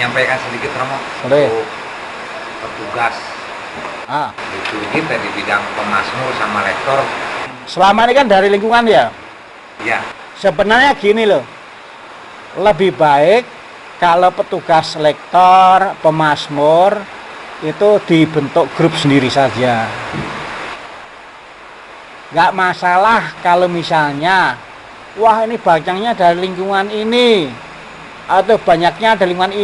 menyampaikan sedikit Romo Boleh. untuk petugas itu kita di bidang pemasmur sama lektor. Selama ini kan dari lingkungan ya. Ya. Sebenarnya gini loh, lebih baik kalau petugas lektor, pemasmur itu dibentuk grup sendiri saja. Nggak masalah kalau misalnya, wah ini banyaknya dari lingkungan ini, atau banyaknya dari lingkungan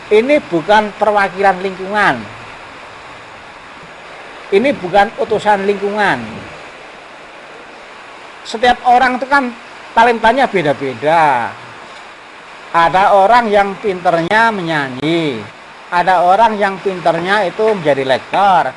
ini bukan perwakilan lingkungan. Ini bukan utusan lingkungan. Setiap orang itu kan talentanya beda-beda. Ada orang yang pinternya menyanyi, ada orang yang pinternya itu menjadi lektor,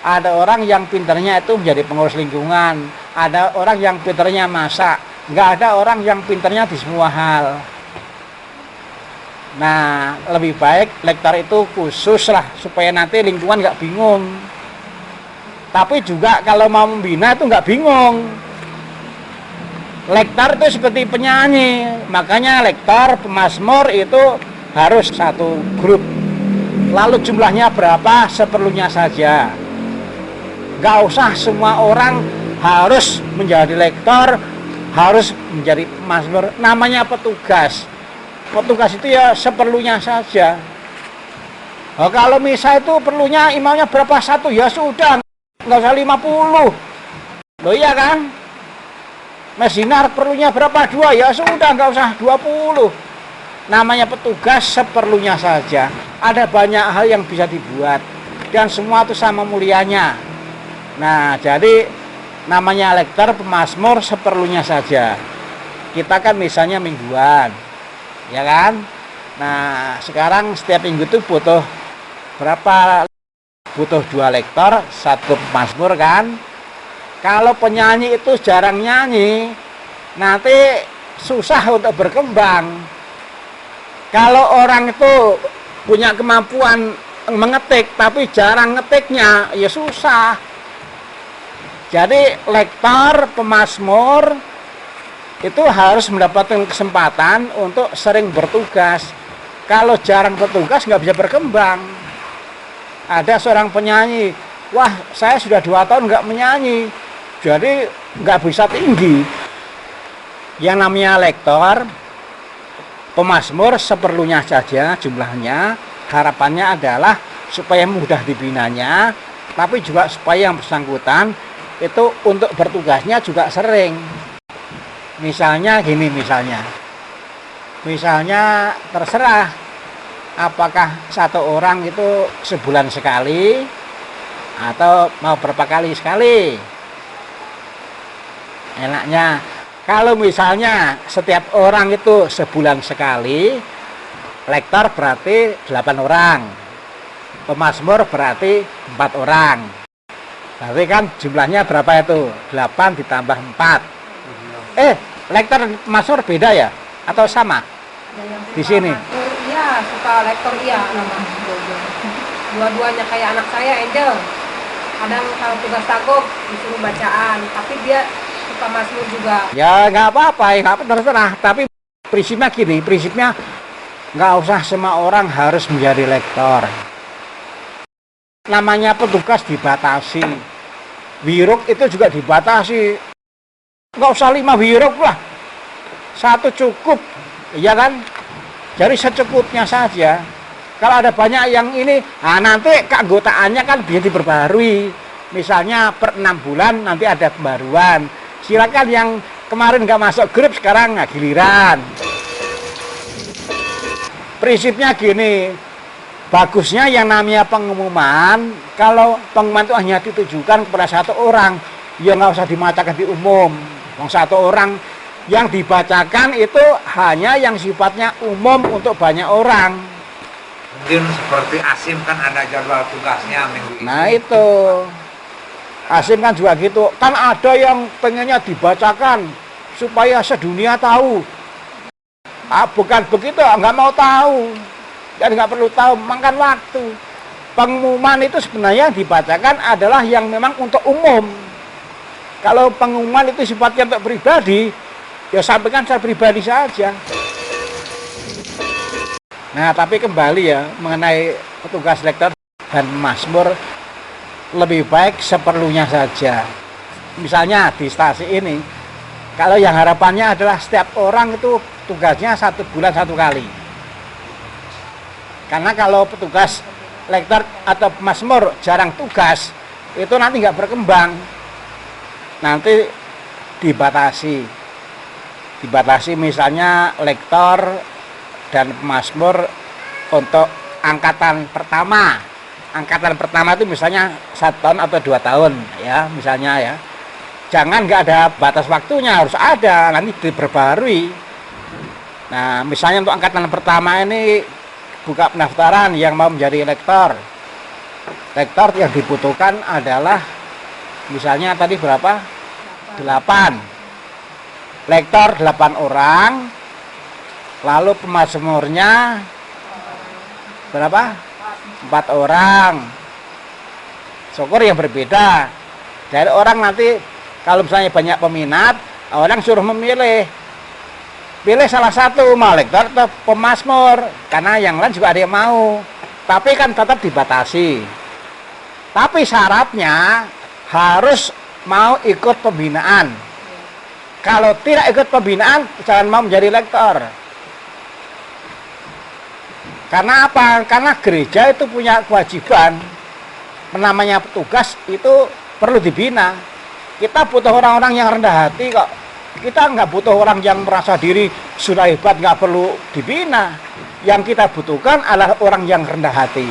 ada orang yang pinternya itu menjadi pengurus lingkungan, ada orang yang pinternya masak, nggak ada orang yang pinternya di semua hal. Nah, lebih baik lektor itu khusus lah, supaya nanti lingkungan nggak bingung. Tapi juga kalau mau membina itu nggak bingung. Lektor itu seperti penyanyi, makanya lektor, pemasmur itu harus satu grup. Lalu jumlahnya berapa? Seperlunya saja. Nggak usah semua orang harus menjadi lektor, harus menjadi pemasmur. Namanya petugas. Petugas itu ya seperlunya saja. Nah, kalau misa itu perlunya imamnya berapa? Satu, ya sudah. Nggak usah 50. Loh iya kan? Mesinar perlunya berapa? 2, ya sudah nggak usah 20. Namanya petugas seperlunya saja. Ada banyak hal yang bisa dibuat dan semua itu sama mulianya. Nah, jadi namanya lektor, pemasmur seperlunya saja. Kita kan misalnya mingguan, ya kan? Nah, sekarang setiap minggu itu butuh berapa? Butuh 2 lektor, 1 pemasmur kan? Kalau penyanyi itu jarang nyanyi, nanti susah untuk berkembang. Kalau orang itu punya kemampuan mengetik, tapi jarang ngetiknya, ya susah. Jadi lektor, pemasmur itu harus mendapatkan kesempatan untuk sering bertugas. Kalau jarang bertugas nggak bisa berkembang. Ada seorang penyanyi, wah saya sudah 2 tahun nggak menyanyi, jadi nggak bisa tinggi. Yang namanya lektor, pemasmur seperlunya saja jumlahnya. Harapannya adalah supaya mudah dibinanya, tapi juga supaya yang bersangkutan itu untuk bertugasnya juga sering. Misalnya gini, misalnya terserah apakah 1 orang itu sebulan sekali atau mau berapa kali sekali. Enaknya kalau misalnya setiap orang itu sebulan sekali, lektor berarti 8 orang, pemasmur berarti 4 orang. Berarti kan jumlahnya berapa itu? 8 ditambah 4. Lektor dan pemasmur beda ya? Atau sama? Di sini? Iya, suka lektor iya nama. Dua-duanya kayak anak saya, Angel. Kadang kalau tugas takut disuruh bacaan, tapi dia suka masmur juga. Ya nggak apa-apa, ya terserah. Tapi prinsipnya gini, prinsipnya nggak usah semua orang harus menjadi lektor. Namanya petugas dibatasi. Wiruk itu juga dibatasi. Nggak usah 5 wiruk lah. 1 cukup, ya kan? Jadi secukupnya saja. Kalau ada banyak yang ini, nanti keanggotaannya kan bisa diperbarui. Misalnya per 6 bulan nanti ada pembaruan. Silakan yang kemarin nggak masuk grup sekarang giliran. Prinsipnya gini, bagusnya yang namanya pengumuman, kalau pengumuman itu hanya ditujukan kepada 1 orang, ya nggak usah dibacakan di umum. 1 orang yang dibacakan itu hanya yang sifatnya umum untuk banyak orang. Mungkin seperti Asim kan ada jadwal tugasnya minggu ini. Nah itu, Asim kan juga gitu. Kan ada yang pengennya dibacakan supaya sedunia tahu. Bukan begitu, nggak mau tahu. Dan nggak perlu tahu, makan waktu. Pengumuman itu sebenarnya yang dibacakan adalah yang memang untuk umum. Kalau pengumuman itu sifatnya untuk pribadi, ya sampaikan secara pribadi saja. Nah, tapi kembali ya mengenai petugas lektor dan Mazmur, lebih baik seperlunya saja. Misalnya di stasi ini, kalau yang harapannya adalah setiap orang itu tugasnya 1 bulan 1 kali. Karena kalau petugas lektor atau Mazmur jarang tugas, itu nanti nggak berkembang. Nanti dibatasi misalnya lektor dan Mazmur untuk angkatan pertama itu misalnya 1 tahun atau 2 tahun ya, misalnya ya. Jangan nggak ada batas waktunya, harus ada, nanti diperbarui. Nah, misalnya untuk angkatan pertama ini buka pendaftaran yang mau menjadi lektor yang dibutuhkan adalah misalnya tadi berapa? 8 lektor 8 orang, lalu pemazmurnya berapa? 4 orang. Syukur yang berbeda. Dari orang nanti kalau misalnya banyak peminat, orang suruh memilih. Pilih salah satu, mau lektor atau pemazmur, karena yang lain juga ada yang mau. Tapi kan tetap dibatasi. Tapi syaratnya harus mau ikut pembinaan. Kalau tidak ikut pembinaan, jangan mau menjadi lektor. Karena apa? Karena gereja itu punya kewajiban. Namanya petugas itu perlu dibina. Kita butuh orang-orang yang rendah hati kok. Kita nggak butuh orang yang merasa diri sudah hebat, nggak perlu dibina. Yang kita butuhkan adalah orang yang rendah hati.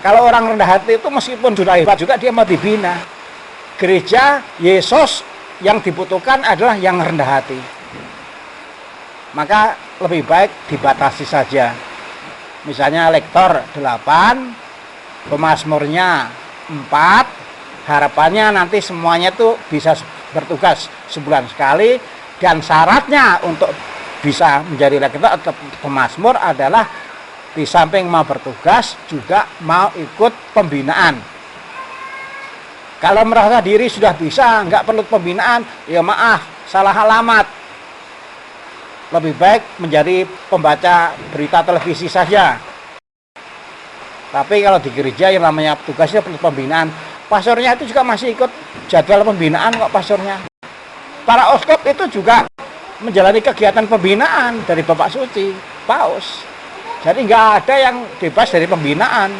Kalau orang rendah hati itu meskipun sudah hebat juga dia mau dibina. Gereja Yesus yang dibutuhkan adalah yang rendah hati. Maka lebih baik dibatasi saja. Misalnya lektor 8, pemazmurnya 4, harapannya nanti semuanya tuh bisa bertugas sebulan sekali, dan syaratnya untuk bisa menjadi lektor atau pemazmur adalah di samping mau bertugas juga mau ikut pembinaan. Kalau merasa diri sudah bisa, nggak perlu pembinaan, ya maaf, salah alamat. Lebih baik menjadi pembaca berita televisi saja. Tapi kalau di gereja yang namanya tugasnya perlu pembinaan, pastornya itu juga masih ikut jadwal pembinaan kok pastornya. Para oskop itu juga menjalani kegiatan pembinaan dari Bapak Suci, Paus. Jadi nggak ada yang bebas dari pembinaan.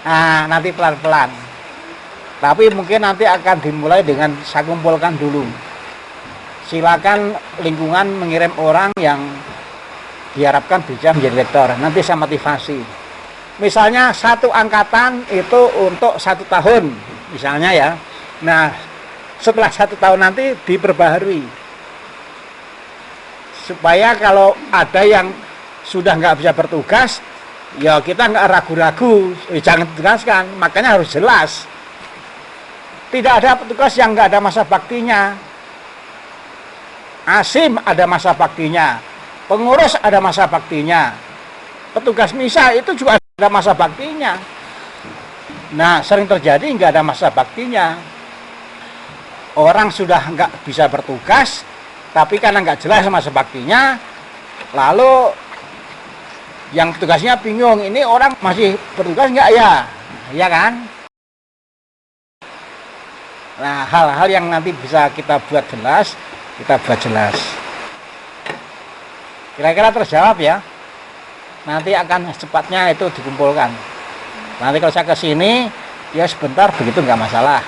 Nah, nanti pelan-pelan. Tapi mungkin nanti akan dimulai dengan saya kumpulkan dulu. Silakan lingkungan mengirim orang yang diharapkan bisa menjadi lektor. Nanti saya motivasi. Misalnya 1 angkatan itu untuk 1 tahun, misalnya ya. Nah, setelah 1 tahun nanti diperbaharui. Supaya kalau ada yang sudah nggak bisa bertugas, ya kita nggak ragu-ragu, jangan ditugaskan, makanya harus jelas. Tidak ada petugas yang nggak ada masa baktinya. Asim ada masa baktinya, pengurus ada masa baktinya, petugas misa itu juga ada masa baktinya. Nah, sering terjadi nggak ada masa baktinya. Orang sudah nggak bisa bertugas, tapi karena nggak jelas masa baktinya, lalu yang tugasnya bingung, ini orang masih bertugas nggak ya? Ya kan? Nah, hal-hal yang nanti bisa kita buat jelas, kita buat jelas. Kira-kira terjawab ya? Nanti akan cepatnya itu dikumpulkan. Nanti kalau saya ke sini, ya sebentar begitu nggak masalah.